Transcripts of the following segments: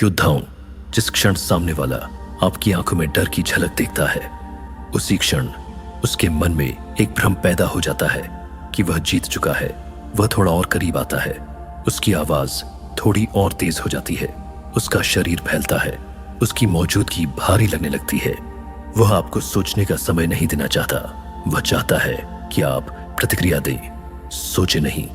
योद्धाओं, जिस क्षण सामने वाला आपकी आंखों में डर की झलक देखता है, उसी क्षण उसके मन में एक भ्रम पैदा हो जाता है कि वह जीत चुका है। वह थोड़ा और करीब आता है, उसकी आवाज थोड़ी और तेज हो जाती है, उसका शरीर फैलता है, उसकी मौजूदगी भारी लगने लगती है। वह आपको सोचने का समय नहीं देना चाहता। वह चाहता है कि आप प्रतिक्रिया दें, सोचे नहीं,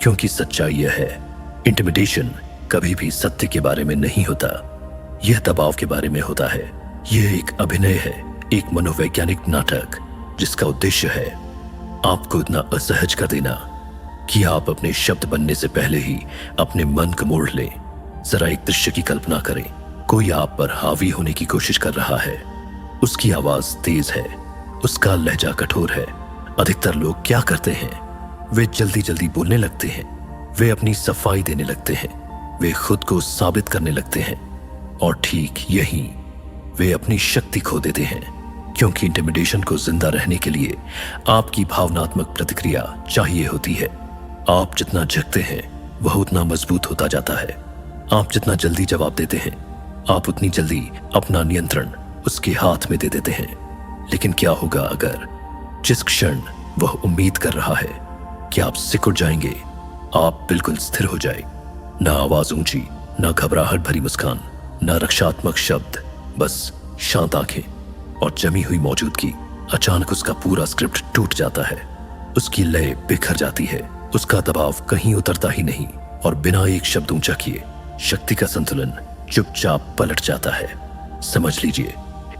क्योंकि सच्चाई यह है, इंटिमिडेशन कभी भी सत्य के बारे में नहीं होता। यह दबाव के बारे में होता है। यह एक अभिनय है, एक मनोवैज्ञानिक नाटक, जिसका उद्देश्य है आपको इतना असहज कर देना कि आप अपने शब्द बनने से पहले ही अपने मन को मोड़ लें। जरा एक दृश्य की कल्पना करें। कोई आप पर हावी होने की कोशिश कर रहा है। उसकी आवाज तेज है, उसका लहजा कठोर है। अधिकतर लोग क्या करते हैं? वे जल्दी जल्दी बोलने लगते हैं, वे अपनी सफाई देने लगते हैं, वे खुद को साबित करने लगते हैं, और ठीक यही वे अपनी शक्ति खो देते हैं। क्योंकि इंटिमिडेशन को जिंदा रहने के लिए आपकी भावनात्मक प्रतिक्रिया चाहिए होती है। आप जितना झुकते हैं वह उतना मजबूत होता जाता है। आप जितना जल्दी जवाब देते हैं, आप उतनी जल्दी अपना नियंत्रण उसके हाथ में दे देते हैं। लेकिन क्या होगा अगर जिस क्षण वह उम्मीद कर रहा है कि आप सिकुड़ जाएंगे, आप बिल्कुल स्थिर हो जाए। ना आवाज ऊंची, ना घबराहट भरी मुस्कान, ना रक्षात्मक शब्द, बस शांत आंखें और जमी हुई मौजूदगी। अचानक उसका पूरा स्क्रिप्ट टूट जाता है, उसकी लय बिखर जाती है, उसका दबाव कहीं उतरता ही नहीं, और बिना एक शब्द ऊंचा किए शक्ति का संतुलन चुपचाप पलट जाता है। समझ लीजिए,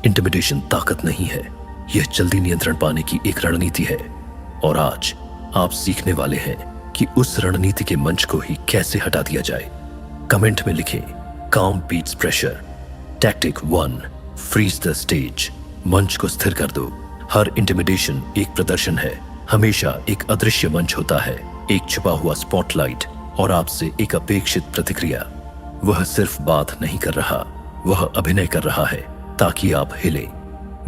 इंटिमिडेशन ताकत नहीं है, यह जल्दी नियंत्रण पाने की एक रणनीति है। और आज आप सीखने वाले हैं कि उस रणनीति के मंच को ही कैसे हटा दिया जाए। कमेंट में लिखें, calm beats pressure. Tactic 1, freeze the stage. मंच को स्थिर कर दो। हर इंटिमिडेशन एक प्रदर्शन है, हमेशा एक अदृश्य मंच होता है, एक छुपा हुआ स्पॉटलाइट और आपसे एक अपेक्षित प्रतिक्रिया। वह सिर्फ बात नहीं कर रहा, वह अभिनय कर रहा है ताकि आप हिले।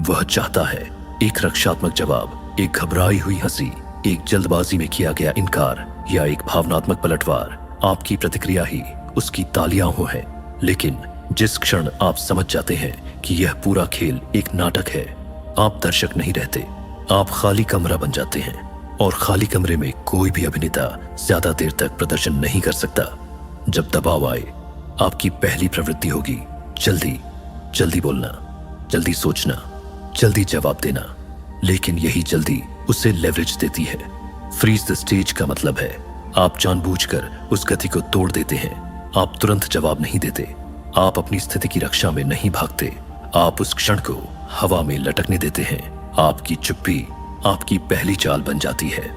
वह चाहता है एक रक्षात्मक जवाब, एक घबराई हुई हंसी, एक जल्दबाजी में किया गया इनकार, या एक भावनात्मक पलटवार। आपकी प्रतिक्रिया ही उसकी तालियां हो है। लेकिन जिस क्षण आप समझ जाते हैं कि यह पूरा खेल एक नाटक है, आप दर्शक नहीं रहते, आप खाली कमरा बन जाते हैं। और खाली कमरे में कोई भी अभिनेता ज्यादा देर तक प्रदर्शन नहीं कर सकता। जब दबाव आए, आपकी पहली प्रवृत्ति होगी जल्दी जल्दी बोलना, जल्दी सोचना, जल्दी जवाब देना। लेकिन यही जल्दी उसे लेवरेज देती है। फ्रीज द स्टेज का मतलब है आप जानबूझकर उस गति को तोड़ देते हैं। आप तुरंत जवाब नहीं देते, आप अपनी स्थिति की रक्षा में नहीं भागते, आप उस क्षण को हवा में लटकने देते हैं। आपकी चुप्पी आपकी पहली चाल बन जाती है।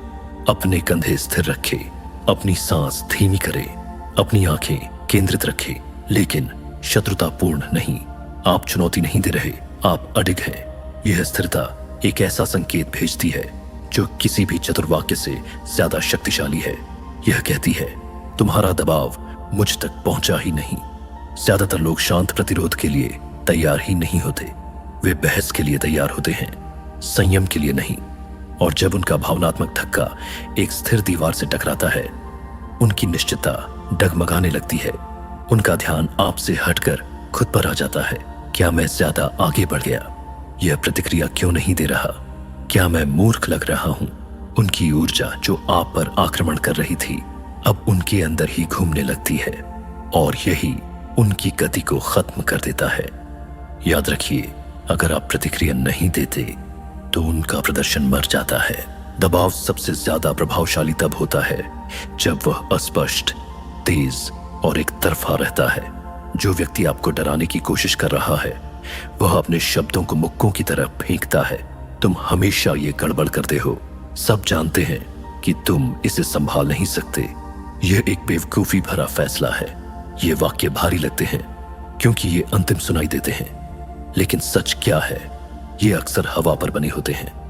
अपने कंधे स्थिर रखे, अपनी सांस धीमी करे, अपनी आंखें केंद्रित रखे, लेकिन शत्रुतापूर्ण नहीं। आप चुनौती नहीं दे रहे, आप अडिग हैं। यह स्थिरता एक ऐसा संकेत भेजती है जो किसी भी चतुर्वाक्य से ज्यादा शक्तिशाली है। यह कहती है, तुम्हारा दबाव मुझ तक पहुंचा ही नहीं। ज्यादातर लोग शांत प्रतिरोध के लिए तैयार ही नहीं होते, वे बहस के लिए तैयार होते हैं, संयम के लिए नहीं। और जब उनका भावनात्मक धक्का एक स्थिर दीवार से टकराता है, उनकी निश्चितता डगमगाने लगती है। उनका ध्यान आपसे हटकर खुद पर आ जाता है। क्या मैं ज्यादा आगे बढ़ गया? यह प्रतिक्रिया क्यों नहीं दे रहा? क्या मैं मूर्ख लग रहा हूं? उनकी ऊर्जा जो आप पर आक्रमण कर रही थी, अब उनके अंदर ही घूमने लगती है, और यही उनकी गति को खत्म कर देता है। याद रखिए, अगर आप प्रतिक्रिया नहीं देते तो उनका प्रदर्शन मर जाता है। दबाव सबसे ज्यादा प्रभावशाली तब होता है जब वह अस्पष्ट, तेज और एक तरफा रहता है। जो व्यक्ति आपको डराने की कोशिश कर रहा है, वह अपने शब्दों को मुक्कों की तरह फेंकता है। तुम हमेशा ये गड़बड़ करते हो, सब जानते हैं कि तुम इसे संभाल नहीं सकते। यह एक बेवकूफी भरा फैसला है। ये वाक्य भारी लगते हैं क्योंकि ये अंतिम सुनाई देते हैं, लेकिन सच क्या है? ये अक्सर हवा पर बने होते हैं।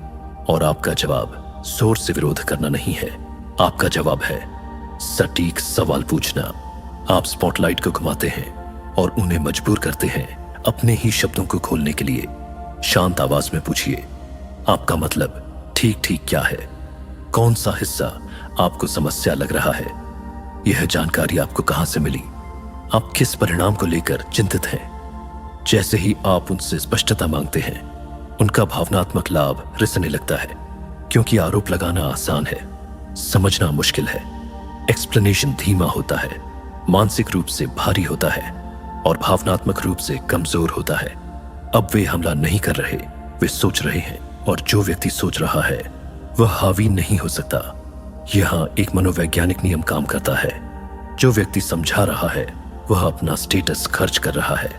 और आपका जवाब जोर से विरोध करना नहीं है, आपका जवाब है सटीक सवाल पूछना। आप स्पॉटलाइट को घुमाते हैं और उन्हें मजबूर करते हैं अपने ही शब्दों को खोलने के लिए। शांत आवाज में पूछिए, आपका मतलब ठीक ठीक क्या है? कौन सा हिस्सा आपको समस्या लग रहा है? यह जानकारी आपको कहां से मिली? आप किस परिणाम को लेकर चिंतित हैं। जैसे ही आप उनसे स्पष्टता मांगते हैं, उनका भावनात्मक लाभ रिसने लगता है, क्योंकि आरोप लगाना आसान है, समझना मुश्किल है। एक्सप्लेनेशन धीमा होता है, मानसिक रूप से भारी होता है और भावनात्मक रूप से कमजोर होता है। अब वे हमला नहीं कर रहे, वे सोच रहे हैं, और जो व्यक्ति सोच रहा है वह हावी नहीं हो सकता। यहां एक मनोवैज्ञानिक नियम काम करता है। जो व्यक्ति समझा रहा है वह अपना स्टेटस खर्च कर रहा है।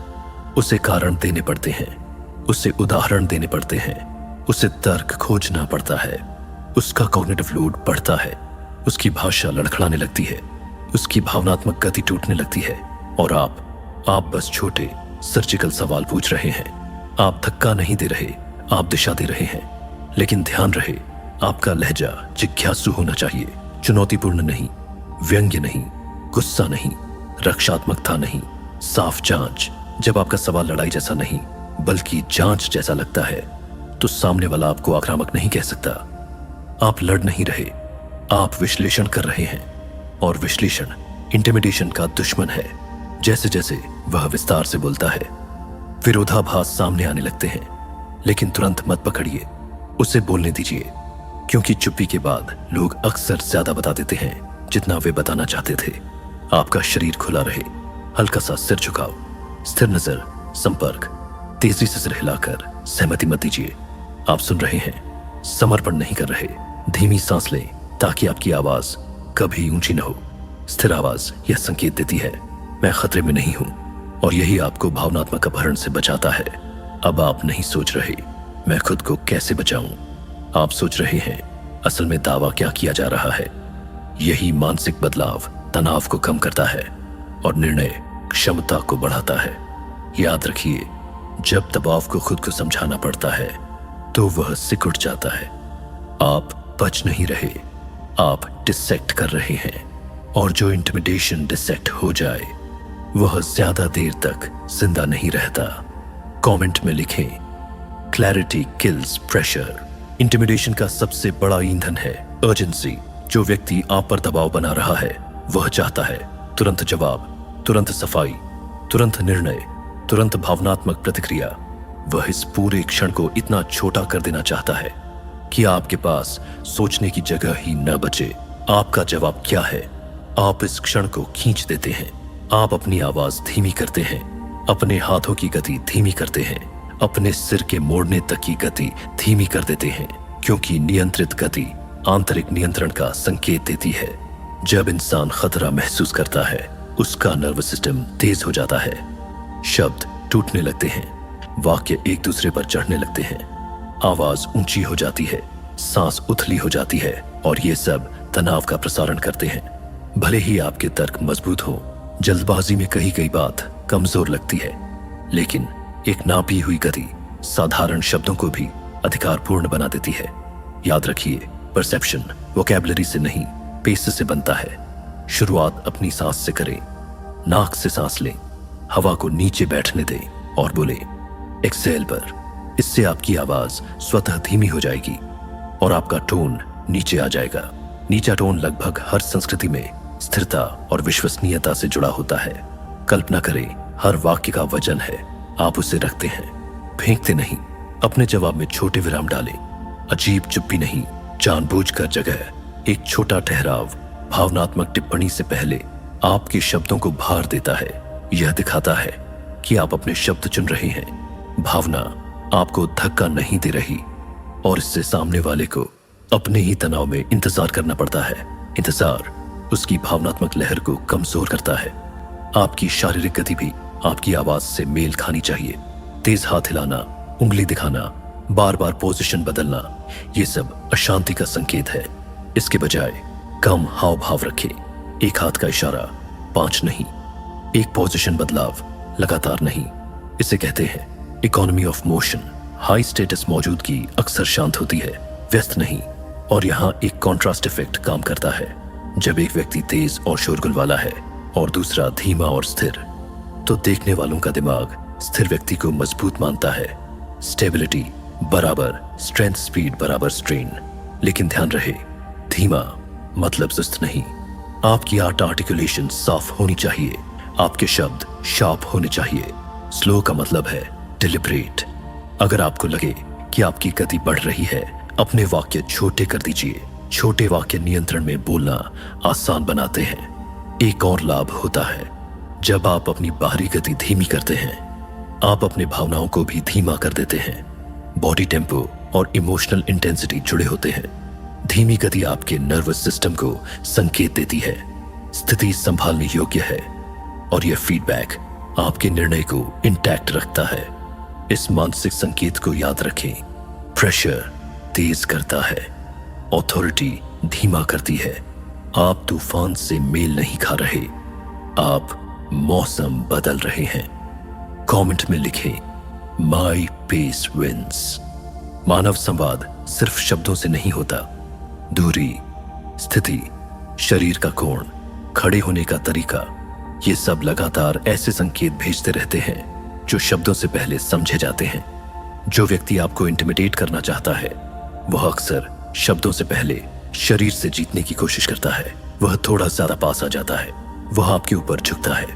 उसे कारण देने पड़ते हैं, उसे उदाहरण देने पड़ते हैं, उसे तर्क खोजना पड़ता है। उसका कॉग्निटिव लोड बढ़ता है, उसकी भाषा लड़खड़ाने लगती है, उसकी भावनात्मक गति टूटने लगती है। और आप बस छोटे सर्जिकल सवाल पूछ रहे हैं। आप धक्का नहीं दे रहे, आप दिशा दे रहे हैं। लेकिन ध्यान रहे, आपका लहजा जिज्ञासु होना चाहिए, चुनौतीपूर्ण नहीं, व्यंग्य नहीं, गुस्सा नहीं, रक्षात्मकता नहीं, साफ जांच। जब आपका सवाल लड़ाई जैसा नहीं बल्कि जांच जैसा लगता है, तो सामने वाला आपको आक्रामक नहीं कह सकता। आप लड़ नहीं रहे, आप विश्लेषण कर रहे हैं, और विश्लेषण इंटिमिडेशन का दुश्मन है। जैसे जैसे वह विस्तार से बोलता है, विरोधाभास सामने आने लगते हैं, लेकिन तुरंत मत पकड़िए, उसे बोलने दीजिए, क्योंकि चुप्पी के बाद लोग अक्सर ज्यादा बता देते हैं जितना वे बताना चाहते थे। आपका शरीर खुला रहे, हल्का सा सिर झुकाओ, स्थिर नजर, संपर्क, तेजी से सिर हिलाकर सहमति मत दीजिए। आप सुन रहे हैं, समर्पण नहीं कर रहे। धीमी सांस लें ताकि आपकी आवाज कभी ऊंची न हो। स्थिर आवाज यह संकेत देती है, मैं खतरे में नहीं हूं, और यही आपको भावनात्मक अपहरण से बचाता है। अब आप नहीं सोच रहे, मैं खुद को कैसे बचाऊं। आप सोच रहे हैं, असल में दावा क्या किया जा रहा है। यही मानसिक बदलाव तनाव को कम करता है और निर्णय क्षमता को बढ़ाता है। याद रखिए, जब दबाव को खुद को समझाना पड़ता है तो वह सिकुड़ जाता है। आप बच नहीं रहे, आप डिसेक्ट कर रहे हैं, और जो इंटिमिडेशन डिसेक्ट हो जाए वह ज्यादा देर तक जिंदा नहीं रहता। कमेंट में लिखें, क्लैरिटी किल्स प्रेशर। इंटिमिडेशन का सबसे बड़ा ईंधन है अर्जेंसी। जो व्यक्ति आप पर दबाव बना रहा है वह चाहता है तुरंत जवाब, तुरंत सफाई, तुरंत निर्णय, तुरंत भावनात्मक प्रतिक्रिया। वह इस पूरे क्षण को इतना छोटा कर देना चाहता है कि आपके पास सोचने की जगह ही न बचे। आपका जवाब क्या है? आप इस क्षण को खींच देते हैं। आप अपनी आवाज धीमी करते हैं, अपने हाथों की गति धीमी करते हैं, अपने सिर के मोड़ने तक की गति धीमी कर देते हैं, क्योंकि नियंत्रित गति आंतरिक नियंत्रण का संकेत देती है। जब इंसान खतरा महसूस करता है, उसका नर्वस सिस्टम तेज हो जाता है, शब्द टूटने लगते हैं, वाक्य एक दूसरे पर चढ़ने लगते हैं, आवाज ऊंची हो जाती है, सांस उथली हो जाती है, और ये सब तनाव का प्रसारण करते हैं। भले ही आपके तर्क मजबूत हो, जल्दबाजी में कही गई बात कमजोर लगती है, लेकिन एक नापी हुई गति साधारण शब्दों को भी अधिकारपूर्ण बना देती है। याद रखिए, परसेप्शन वोकैबुलरी से नहीं, पेस से बनता है। शुरुआत अपनी सांस से करें। नाक से सांस लें, हवा को नीचे बैठने दें और बोले एक्सेल पर। इससे आपकी आवाज स्वतः धीमी हो जाएगी और आपका टोन नीचे आ जाएगा। नीचा टोन लगभग हर संस्कृति में स्थिरता और विश्वसनीयता से जुड़ा होता है। कल्पना करें, हर वाक्य का वजन है, आप उसे रखते हैं, फेंकते नहीं। अपने जवाब में छोटे विराम डालें, अजीब चुप्पी नहीं, जानबूझकर जगह, एक छोटा ठहराव भावनात्मक टिप्पणी से पहले आपके शब्दों को भार देता है। यह दिखाता है कि आप अपने शब्द चुन रहे हैं। भावना आपको धक्का नहीं दे रही, और इससे सामने वाले को अपने ही तनाव में इंतजार करना पड़ता है। इंतजार उसकी भावनात्मक लहर को कमजोर करता है। आपकी शारीरिक गति भी आपकी आवाज से मेल खानी चाहिए। तेज हाथ हिलाना, उंगली दिखाना, बार बार पोजीशन बदलना, ये सब अशांति का संकेत है। इसके बजाय कम हाव भाव रखें। एक हाथ का इशारा, 5 नहीं, एक पोजीशन बदलाव, लगातार नहीं। इसे कहते हैं economy of motion. High status मौजूदगी अक्सर शांत होती है, व्यस्त नहीं। और यहाँ एक कॉन्ट्रास्ट इफेक्ट काम करता है। जब एक व्यक्ति तेज और शोरगुल वाला है और दूसरा धीमा और स्थिर, तो देखने वालों का दिमाग स्थिर व्यक्ति को मजबूत मानता है। स्टेबिलिटी बराबर स्ट्रेंथ, स्पीड बराबर स्ट्रेन। लेकिन ध्यान रहे, धीमा मतलब सुस्त नहीं। आपकी आर्टिकुलेशन साफ होनी चाहिए, आपके शब्द शार्प होने चाहिए। स्लो का मतलब है डिलिबरेट। अगर आपको लगे कि आपकी गति बढ़ रही है, अपने वाक्य छोटे कर दीजिए। छोटे वाक्य नियंत्रण में बोलना आसान बनाते हैं। एक और लाभ होता है, जब आप अपनी बाहरी गति धीमी करते हैं, आप अपने भावनाओं को भी धीमा कर देते हैं। बॉडी टेम्पो और इमोशनल इंटेंसिटी जुड़े होते हैं। धीमी गति आपके नर्वस सिस्टम को संकेत देती है, स्थिति संभालने योग्य है, और यह फीडबैक आपके निर्णय को इंटैक्ट रखता है। इस मानसिक संकेत को याद रखें। प्रेशर तेज करता है, अथॉरिटी धीमा करती है। आप तूफान से मेल नहीं खा रहे, आप मौसम बदल रहे हैं। कमेंट में लिखें, माई पेस विंस। मानव संवाद सिर्फ शब्दों से नहीं होता। दूरी, स्थिति, शरीर का कोण, खड़े होने का तरीका, ये सब लगातार ऐसे संकेत भेजते रहते हैं जो शब्दों से पहले समझे जाते हैं। जो व्यक्ति आपको इंटिमिडेट करना चाहता है, वह अक्सर शब्दों से पहले शरीर से जीतने की कोशिश करता है। वह थोड़ा ज्यादा पास आ जाता है, वह आपके ऊपर झुकता है,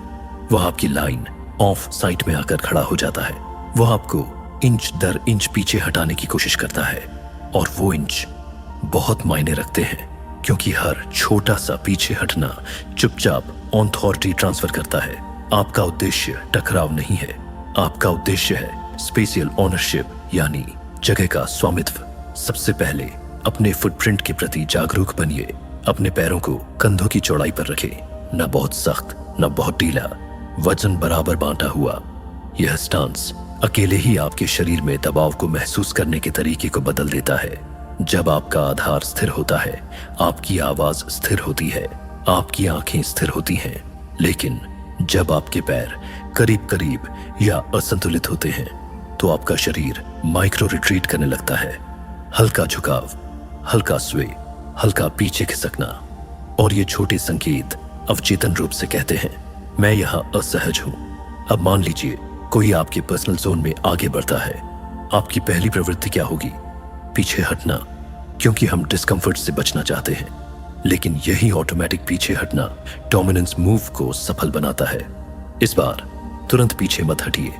वह आपकी लाइन ऑफ साइट में आकर खड़ा हो जाता है, वह आपको इंच दर इंच पीछे हटाने की कोशिश करता है। और वो इंच बहुत मायने रखते हैं, क्योंकि हर छोटा सा पीछे हटना चुपचाप ऑथॉरिटी ट्रांसफर करता है। आपका उद्देश्य टकराव नहीं है, आपका उद्देश्य है स्पेशियल ओनरशिप, यानी जगह का स्वामित्व। सबसे पहले अपने फुटप्रिंट के प्रति जागरूक बनिए। अपने पैरों को कंधों की चौड़ाई पर रखें, न बहुत सख्त न बहुत ढीला, वजन बराबर बांटा हुआ। यह स्टांस अकेले ही आपके शरीर में दबाव को महसूस करने के तरीके को बदल देता है। जब आपका आधार स्थिर होता है, आपकी आवाज स्थिर होती है, आपकी आंखें स्थिर होती हैं। लेकिन जब आपके पैर करीब करीब या असंतुलित होते हैं, तो आपका शरीर माइक्रो रिट्रीट करने लगता है। हल्का झुकाव, हल्का स्वे, हल्का पीछे खिसकना, और ये छोटे संकेत अवचेतन रूप से कहते हैं, मैं यहां असहज हूं। अब मान लीजिए कोई आपके पर्सनल जोन में आगे बढ़ता है। आपकी पहली प्रवृत्ति क्या होगी? पीछे हटना, क्योंकि हम डिस्कंफर्ट से बचना चाहते हैं। लेकिन यही ऑटोमेटिक पीछे हटना डोमिनेंस मूव को सफल बनाता है। इस बार तुरंत पीछे मत हटिए,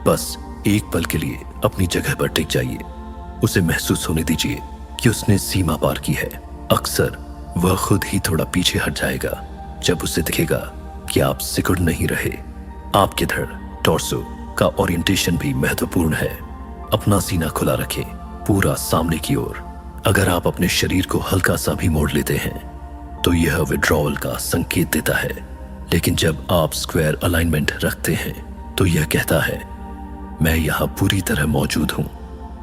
बस एक पल के लिए अपनी जगह पर टिक जाइए। उसे महसूस होने दीजिए कि उसने सीमा पार की है। अक्सर वह खुद ही थोड़ा पीछे हट जाएगा जब उसे दिखेगा कि आप सिकुड़ नहीं रहे। आपके धड़, टॉर्सो का ओरिएंटेशन भी महत्वपूर्ण है। अपना सीना खुला रखें, पूरा सामने की ओर। अगर आप अपने शरीर को हल्का सा भी मोड़ लेते हैं, तो यह विड्रॉवल का संकेत देता है। लेकिन जब आप स्क्वायर अलाइनमेंट रखते हैं, तो यह कहता है, मैं यहां पूरी तरह मौजूद हूं।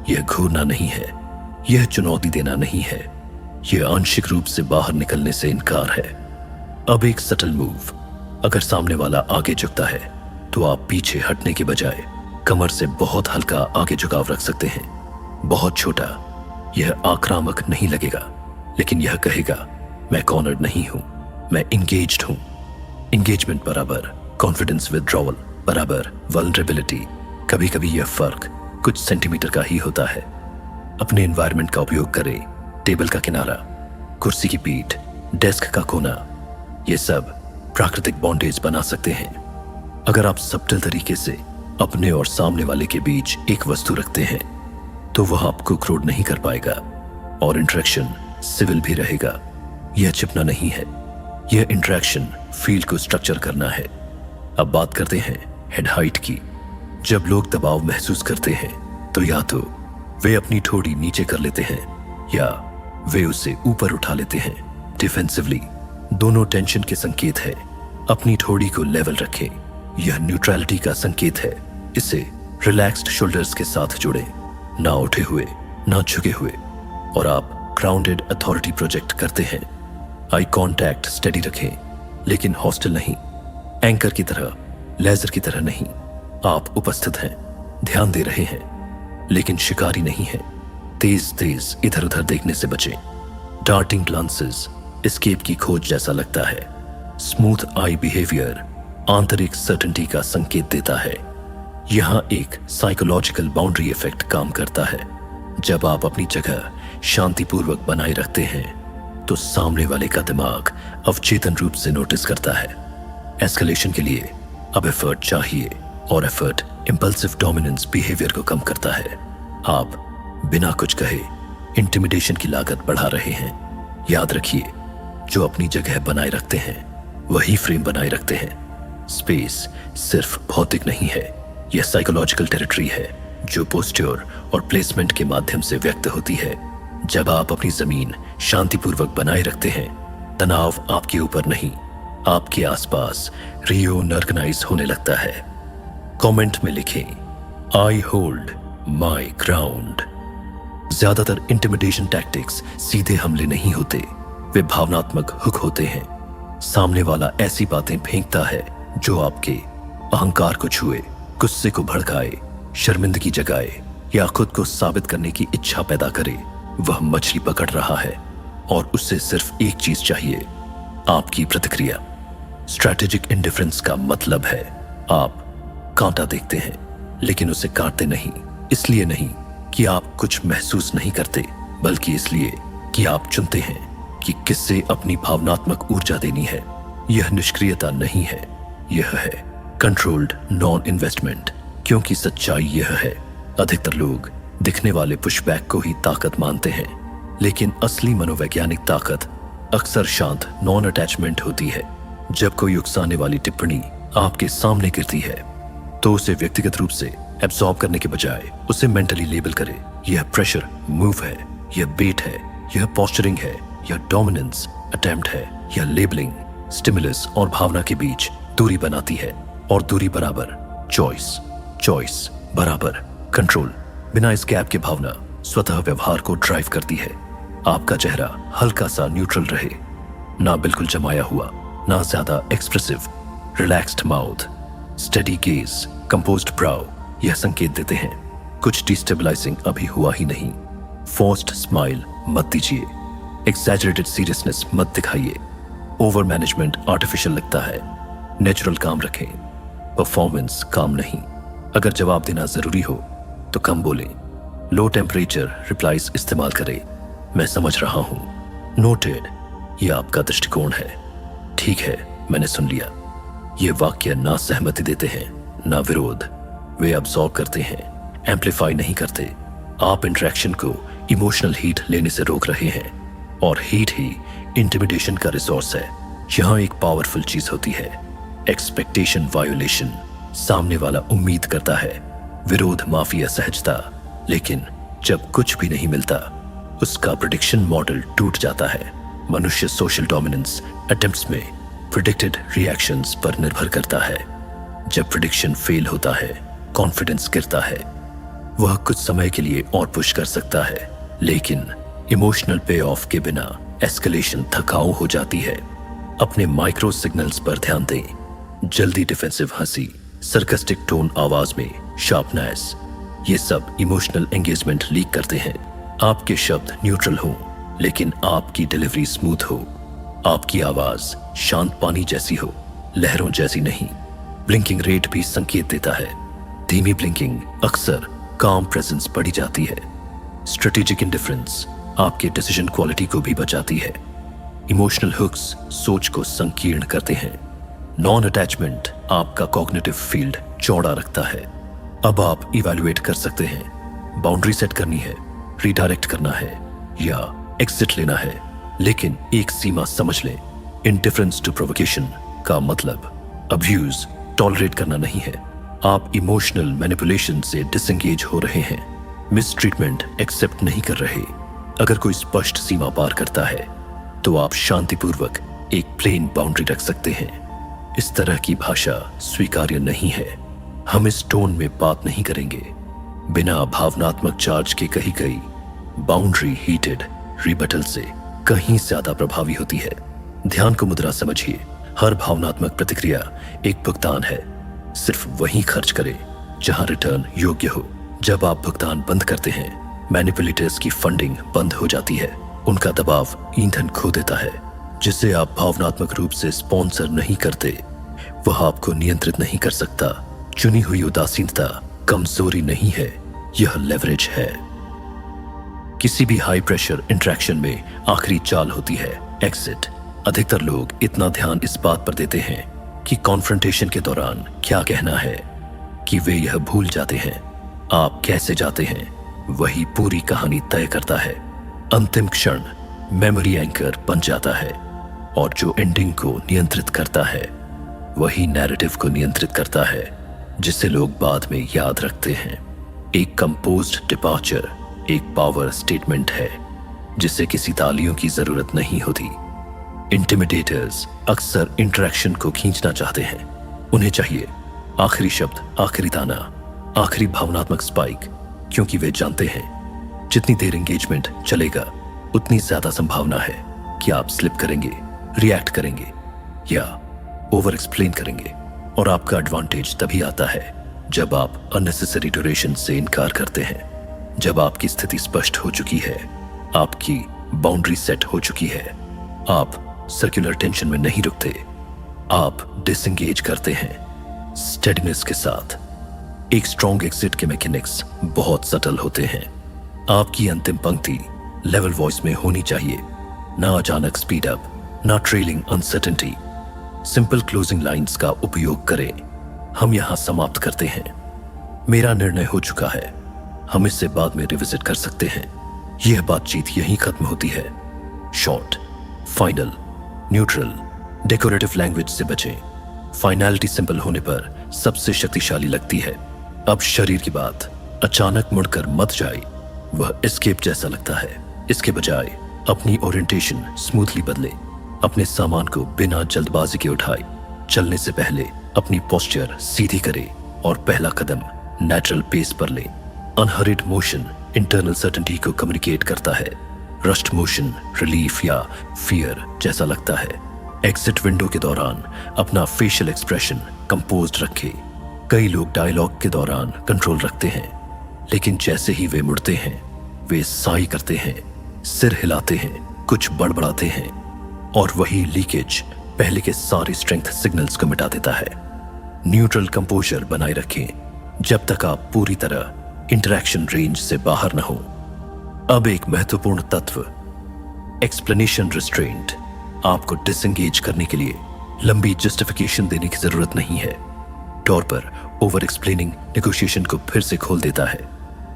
यह घूरना नहीं है, यह चुनौती देना नहीं है, यह आंशिक रूप से बाहर निकलने से इनकार है। अब एक सटल मूव। अगर सामने वाला आगे झुकता है, तो आप पीछे हटने के बजाय कमर से बहुत हल्का आगे झुकाव रख सकते हैं। बहुत छोटा। यह आक्रामक नहीं लगेगा, लेकिन यह कहेगा, मैं कॉर्नर्ड नहीं हूं, मैं इंगेज्ड हूं। इंगेजमेंट बराबर कॉन्फिडेंस विथड्रॉवल बराबर वल्नरेबिलिटी। कभी कभी यह फर्क कुछ सेंटीमीटर का ही होता है। अपने एनवायरनमेंट का उपयोग करें। टेबल का किनारा, कुर्सी की पीठ, डेस्क का कोना, ये सब प्राकृतिक बॉन्डेज बना सकते हैं। अगर आप सब्टल तरीके से अपने और सामने वाले के बीच एक वस्तु रखते हैं, तो वह आपको क्रोध नहीं कर पाएगा और इंटरेक्शन सिविल भी रहेगा। यह छिपना नहीं है, यह इंटरेक्शन फील्ड को स्ट्रक्चर करना है। अब बात करते हैं हेड हाइट की। जब लोग दबाव महसूस करते हैं, तो या तो वे अपनी ठोड़ी नीचे कर लेते हैं या वे उसे ऊपर उठा लेते हैं डिफेंसिवली। दोनों टेंशन के संकेत है। अपनी ठोड़ी को लेवल रखें, यह न्यूट्रलिटी का संकेत है। इसे रिलैक्स्ड शोल्डर्स के साथ जोड़ें, ना उठे हुए ना झुके हुए, और आप ग्राउंडेड अथॉरिटी प्रोजेक्ट करते हैं। आई कांटेक्ट स्टडी रखें, लेकिन हॉस्टल नहीं, एंकर की तरह, लेजर की तरह नहीं। आप उपस्थित हैं, ध्यान दे रहे हैं, लेकिन शिकारी नहीं है। तेज तेज इधर उधर देखने से बचें। डार्टिंग ग्लांसेस एस्केप की खोज जैसा लगता है। स्मूथ आई बिहेवियर आंतरिक सर्टेनिटी का संकेत देता है। यहां एक साइकोलॉजिकल बाउंड्री इफेक्ट काम करता है। जब आप अपनी जगह शांतिपूर्वक बनाए रखते हैं, तो सामने वाले का दिमाग अवचेतन रूप से नोटिस करता है। एस्केलेशन के लिए अब एफर्ट चाहिए, और एफर्ट इंपल्सिव डोमिनेंस बिहेवियर को कम करता है। आप बिना कुछ कहे इंटिमिडेशन की लागत बढ़ा रहे हैं। याद रखिए, जो अपनी जगह बनाए रखते हैं वही फ्रेम बनाए रखते हैं। स्पेस सिर्फ भौतिक नहीं है, यह साइकोलॉजिकल टेरिटरी है जो पोस्चर और प्लेसमेंट के माध्यम से व्यक्त होती है। जब आप अपनी जमीन शांतिपूर्वक बनाए रखते हैं, तनाव आपके ऊपर नहीं, आपके आसपास रिओनर्गनाइज होने लगता है। कमेंट में लिखें, आई होल्ड माई ग्राउंड। ज्यादातर इंटिमिडेशन टैक्टिक्स सीधे हमले नहीं होते, वे भावनात्मक हुक होते हैं। सामने वाला ऐसी बातें फेंकता है जो आपके अहंकार को छुए, गुस्से को भड़काए, शर्मिंदगी जगाए या खुद को साबित करने की इच्छा पैदा करे। वह मछली पकड़ रहा है और उससे सिर्फ एक चीज चाहिए, आपकी प्रतिक्रिया। स्ट्रैटेजिक इंडिफरेंस का मतलब है आप कांटा देखते हैं लेकिन उसे काटते नहीं। इसलिए नहीं कि आप कुछ महसूस नहीं करते, बल्कि इसलिए कि आप चुनते हैं कि किससे अपनी भावनात्मक ऊर्जा देनी है। यह निष्क्रियता नहीं है, यह है कंट्रोल्ड नॉन इन्वेस्टमेंट। क्योंकि सच्चाई यह है, अधिकतर लोग दिखने वाले पुशबैक को ही ताकत मानते हैं, लेकिन असली मनोवैज्ञानिक ताकत अक्सर शांत नॉन अटैचमेंट होती है। जब कोई उकसाने वाली टिप्पणी आपके सामने गिरती है तो उसे व्यक्तिगत रूप से एब्सॉर्ब करने के बजाय उसे मेंटली लेबल करे। यह प्रेशर मूव है, यह बेट है, यह पोस्चरिंग है, यह डोमिनेंस अटेम्प्ट है, यह लेबलिंग स्टिमुलस और भावना के बीच दूरी बनाती है। और दूरी बराबर चॉइस, चॉइस बराबर कंट्रोल। बिना इस गैप के भावना स्वतः व्यवहार को ड्राइव करती है। आपका चेहरा हल्का सा न्यूट्रल रहे, ना बिल्कुल जमाया हुआ, ना ज्यादा expressive. Relaxed mouth, steady gaze, composed brow यह संकेत देते हैं कुछ डिस्टेबलाइजिंग अभी हुआ ही नहीं। फोर्स्ड स्माइल मत दीजिए, एक्सैजरेटेड सीरियसनेस मत दिखाइए। ओवर मैनेजमेंट आर्टिफिशियल लगता है। नेचुरल काम रखें, परफॉर्मेंस काम नहीं। अगर जवाब देना जरूरी हो तो कम बोलें। लो टेम्परेचर रिप्लाईज इस्तेमाल करें। मैं समझ रहा हूं, नोटेड, यह आपका दृष्टिकोण है। ठीक है, मैंने सुन लिया। ये वाक्य ना सहमति देते हैं ना विरोध, वे अब्सॉर्ब करते हैं, एम्पलीफाई नहीं करते। आप इंटरेक्शन को इमोशनल हीट लेने से रोक रहे हैं, और हीट ही इंटिमिडेशन का रिसोर्स है। यहां एक पावरफुल चीज होती है, एक्सपेक्टेशन वायोलेशन। सामने वाला उम्मीद करता है, विरोध माफिया सहजता, लेकिन जब कुछ भी नहीं मिलता उसका प्रेडिक्शन मॉडल टूट जाता है। मनुष्य सोशल डोमिनेंस अटेम्प्ट्स में प्रिडिक्टेड रिएक्शंस पर निर्भर करता है। जब प्रिडिक्शन फेल होता है, कॉन्फिडेंस गिरता है। वह कुछ समय के लिए और पुश कर सकता है, लेकिन इमोशनल पे ऑफ के बिना एस्केलेशन थकाऊ हो जाती है। अपने माइक्रो सिग्नल्स पर ध्यान दें। जल्दी डिफेंसिव हंसी, सरकास्टिक टोन आवाज में, शार्पनेस, ये सब इमोशनल एंगेजमेंट लीक करते हैं। आपके शब्द न्यूट्रल हों, लेकिन आपकी डिलीवरी स्मूथ हो। आपकी आवाज शांत पानी जैसी हो, लहरों जैसी नहीं। ब्लिंकिंग रेट भी संकेत देता है। धीमी ब्लिंकिंग अक्सर काम प्रेजेंस बढ़ी जाती है। स्ट्रेटेजिक इंडिफरेंस आपके डिसीजन क्वालिटी को भी बचाती है। इमोशनल हुक्स सोच को संकीर्ण करते हैं। नॉन अटैचमेंट आपका कॉग्निटिव फील्ड चौड़ा रखता है। अब आप इवैल्यूएट कर सकते हैं, बाउंड्री सेट करनी है, रिडायरेक्ट करना है या एग्जिट लेना है। लेकिन एक सीमा समझ लें, इंडिफरेंस टू प्रोवोकेशन का मतलब अब्यूज टॉलरेट करना नहीं है। आप इमोशनल मैनिपुलेशन से डिसएंगेज हो रहे हैं, मिसट्रीटमेंट एक्सेप्ट नहीं कर रहे। अगर कोई स्पष्ट सीमा पार करता है तो आप शांतिपूर्वक एक प्लेन बाउंड्री रख सकते हैं। इस तरह की भाषा स्वीकार्य नहीं है। हम इस टोन में बात नहीं करेंगे। बिना भावनात्मक चार्ज के कही गई बाउंड्री हीटेड रिबटल से कहीं ज्यादा प्रभावी होती है। ध्यान को मुद्रा समझिए। हर भावनात्मक प्रतिक्रिया एक भुगतान है। सिर्फ वहीं खर्च करें जहां रिटर्न योग्य हो। जब आप भुगतान बंद करते हैं, मैनिपुलेटर्स की फंडिंग बंद हो जाती है। उनका दबाव ईंधन खो देता है। जिसे आप भावनात्मक रूप से स्पॉन्सर नहीं करते, वह आपको नियंत्रित नहीं कर सकता। चुनी हुई उदासीनता कमजोरी नहीं है, यह लेवरेज है। किसी भी हाई प्रेशर इंटरेक्शन में आखिरी चाल होती है एग्जिट। अधिकतर लोग इतना ध्यान इस बात पर देते हैं कि कॉन्फ्रंटेशन के दौरान क्या कहना है, कि वे यह भूल जाते हैं। आप कैसे जाते हैं वही पूरी कहानी तय करता है। अंतिम क्षण मेमोरी एंकर बन जाता है, और जो एंडिंग को नियंत्रित करता है वही नैरेटिव को नियंत्रित करता है, जिसे लोग बाद में याद रखते हैं। एक कंपोज्ड डिपार्चर एक पावर स्टेटमेंट है जिसे किसी तालियों की जरूरत नहीं होती। इंटिमिडेटर्स अक्सर इंटरेक्शन को खींचना चाहते हैं। उन्हें चाहिए आखिरी शब्द, आखिरी ताना, आखिरी भावनात्मक स्पाइक, क्योंकि वे जानते हैं जितनी देर एंगेजमेंट चलेगा उतनी ज्यादा संभावना है कि आप स्लिप करेंगे, रिएक्ट करेंगे या ओवर एक्सप्लेन करेंगे। और आपका एडवांटेज तभी आता है जब आप अननेसेसरी ड्यूरेशन से इनकार करते हैं, जब आपकी स्थिति स्पष्ट हो चुकी है, आपकी बाउंड्री सेट हो चुकी है, आप सर्कुलर टेंशन में नहीं रुकते, आप डिसएंगेज करते हैं स्टेडीनेस के साथ। एक स्ट्रॉन्ग एग्जिट के मैकेनिक्स बहुत सटल होते हैं। आपकी अंतिम पंक्ति लेवल वॉइस में होनी चाहिए, ना अचानक स्पीड अप, ना trailing uncertainty. Simple closing lines का उपयोग करें। हम यहां समाप्त करते हैं, मेरा निर्णय हो चुका है, हम इससे बाद में रिविजिट कर सकते हैं। यह बातचीत यहीं खत्म होती है। Short, final, neutral, decorative language से बचें। फाइनलिटी सिंपल होने पर सबसे शक्तिशाली लगती है। अब शरीर की बात अचानक मुड़कर मत जाए, वह एस्केप जैसा लगता है। इसके बजाय अपनी ओरिएंटेशन स्मूथली बदले, अपने सामान को बिना जल्दबाजी के उठाए, चलने से पहले अपनी पोस्चर सीधी करे और पहला कदम नेचुरल पेस पर ले। अनहरिड मोशन इंटरनल सर्टेनिटी को कम्युनिकेट करता है। रश्ड मोशन रिलीफ या फियर जैसा लगता है। एग्जिट विंडो के दौरान अपना फेशियल एक्सप्रेशन कंपोज्ड रखे। कई लोग डायलॉग के दौरान कंट्रोल रखते हैं, लेकिन जैसे ही वे मुड़ते हैं वे साई करते हैं, सिर हिलाते हैं, कुछ बड़बड़ाते हैं, और वही लीकेज पहले के सारे स्ट्रेंथ सिग्नल्स को मिटा देता है। न्यूट्रल कंपोजर बनाए रखें जब तक आप पूरी तरह इंटरैक्शन रेंज से बाहर न हो। अब एक महत्वपूर्ण तत्व, एक्सप्लेनेशन रिस्ट्रेंट। आपको डिसएंगेज करने के लिए लंबी जस्टिफिकेशन देने की जरूरत नहीं है। तौर पर ओवर एक्सप्लेनिंग नेगोशिएशन को फिर से खोल देता है।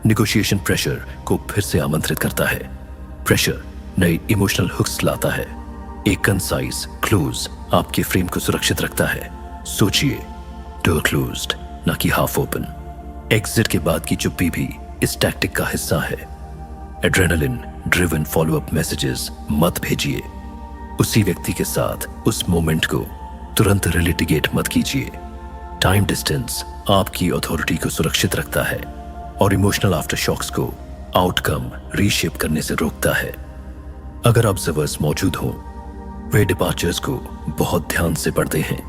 नेगोशिएशन प्रेशर को फिर से आमंत्रित करता है। प्रेशर नई इमोशनल हुक्स लाता है। एक कंसाइज क्लोज आपके फ्रेम को सुरक्षित रखता है। सोचिए, डोर क्लोज्ड ना कि हाफ ओपन। एग्जिट के बाद की चुप्पी भी इस टैक्टिक का हिस्सा है। एड्रेनलिन ड्रिवन फॉलोअप मैसेजेस मत भेजिए। उसी व्यक्ति के साथ उस मोमेंट को तुरंत रिलिटिगेट मत कीजिए। टाइम डिस्टेंस आपकी अथॉरिटी को सुरक्षित रखता है और इमोशनल आफ्टर शॉक्स को आउटकम रीशेप करने से रोकता है। अगर ऑब्जर्वर्स मौजूद हों, वे डिपार्चर्स को बहुत ध्यान से पढ़ते हैं।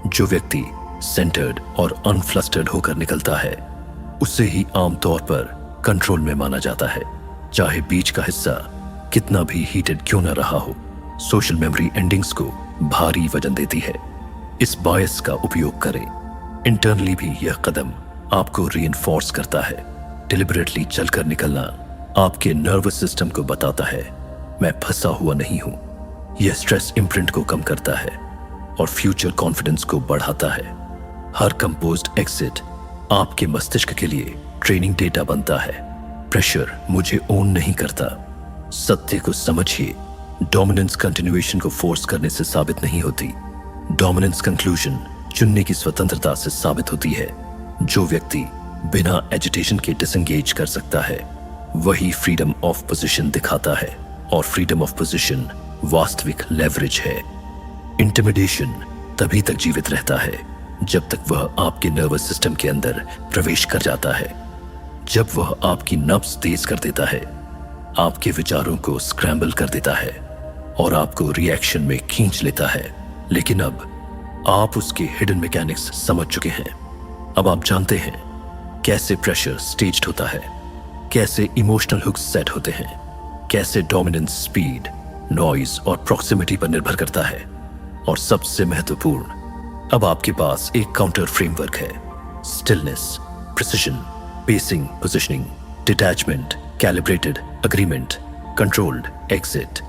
जो व्यक्ति सेंटर्ड और अनफ्लस्टर्ड होकर निकलता है उसे ही आमतौर पर कंट्रोल में माना जाता है, चाहे बीच का हिस्सा कितना भी हीटेड क्यों न रहा हो। सोशल मेमोरी एंडिंग्स को भारी वजन देती है। इस बायस का उपयोग करें। इंटरनली भी यह कदम आपको रीइंफोर्स करता है। डिलिबरेटली चलकर निकलना आपके नर्वस सिस्टम को बताता है, मैं फंसा हुआ नहीं हूं। यह स्ट्रेस इम्प्रिंट को कम करता है और फ्यूचर कॉन्फिडेंस को बढ़ाता है। हर कंपोज्ड एग्जिट आपके मस्तिष्क के लिए ट्रेनिंग डेटा बनता है। प्रेशर मुझे ओन नहीं करता। सत्य को समझिए, डोमिनेंस कंटिन्यूएशन को फोर्स करने से साबित नहीं होती। डोमिनेंस कंक्लूजन चुनने की स्वतंत्रता से साबित होती है। जो व्यक्ति बिना एजिटेशन के डिसएंगेज कर सकता है वही फ्रीडम ऑफ पोजीशन दिखाता है, और फ्रीडम ऑफ पोजीशन वास्तविक लेवरेज है। इंटिमिडेशन तभी तक जीवित रहता है जब तक वह आपके नर्वस सिस्टम के अंदर प्रवेश कर जाता है। जब वह आपकी नब्ज तेज कर देता है, आपके विचारों को स्क्रैम्बल कर देता है और आपको रिएक्शन में खींच लेता है। लेकिन अब आप उसके हिडन मैकेनिक्स समझ चुके हैं। अब आप जानते हैं कैसे प्रेशर स्टेज्ड होता है, कैसे इमोशनल हुक्स सेट होते हैं, कैसे डोमिनेंस स्पीड, नॉइज और प्रॉक्सिमिटी पर निर्भर करता है, और सबसे महत्वपूर्ण, अब आपके पास एक काउंटर फ्रेमवर्क है। Stillness, precision, pacing, positioning, detachment, calibrated, agreement, controlled, exit.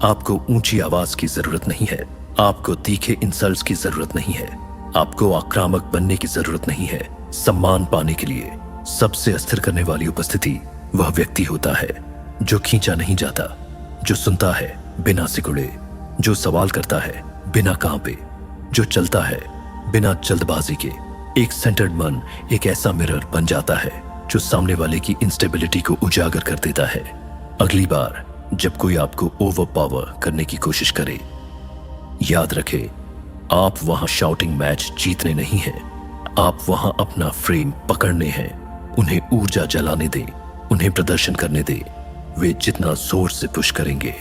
आपको ऊंची आवाज की जरूरत नहीं है, आपको तीखे इंसल्ट्स की जरूरत नहीं है, आपको आक्रामक बनने की जरूरत नहीं है। सम्मान पाने के लिए सबसे अस्थिर करने वाली उपस्थिति वह व्यक्ति होता है जो खींचा नहीं जाता, जो सुनता है बिना सिकुड़े, जो सवाल करता है बिना कांपे, जो चलता है बिना जल्दबाजी के। एक सेंटर्ड मन एक ऐसा मिरर बन जाता है जो सामने वाले की इंस्टेबिलिटी को उजागर कर देता है। अगली बार जब कोई आपको ओवर पावर करने की कोशिश करे, याद रखें, आप वहां शाउटिंग मैच जीतने नहीं हैं, आप वहां अपना फ्रेम पकड़ने हैं। उन्हें ऊर्जा जलाने दें, उन्हें प्रदर्शन करने दें। वे जितना जोर से पुश करेंगे,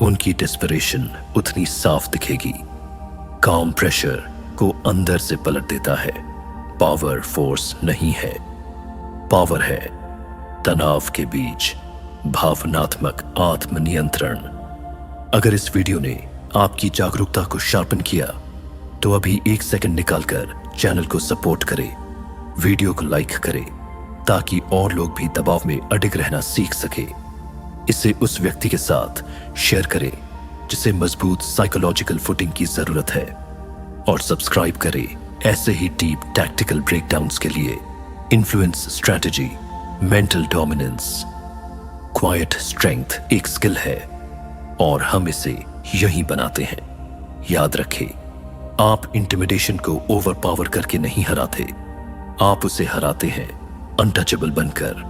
उनकी डेस्परेशन उतनी साफ दिखेगी। काम प्रेशर को अंदर से पलट देता है। पावर फोर्स नहीं है, पावर है तनाव के बीच भावनात्मक आत्मनियंत्रण। अगर इस वीडियो ने आपकी जागरूकता को शार्पन किया तो अभी 1 सेकंड निकालकर चैनल को सपोर्ट करें, वीडियो को लाइक करें ताकि और लोग भी दबाव में अडिग रहना सीख सके। इसे उस व्यक्ति के साथ शेयर करें जिसे मजबूत साइकोलॉजिकल फुटिंग की जरूरत है, और सब्सक्राइब करें ऐसे ही डीप टैक्टिकल ब्रेकडाउन्स के लिए। Influence strategy, mental dominance, quite strength एक स्किल है और हम इसे यही बनाते हैं। याद रखें, आप इंटिमिडेशन को ओवर पावर करके नहीं हराते, आप उसे हराते हैं अनटचेबल बनकर।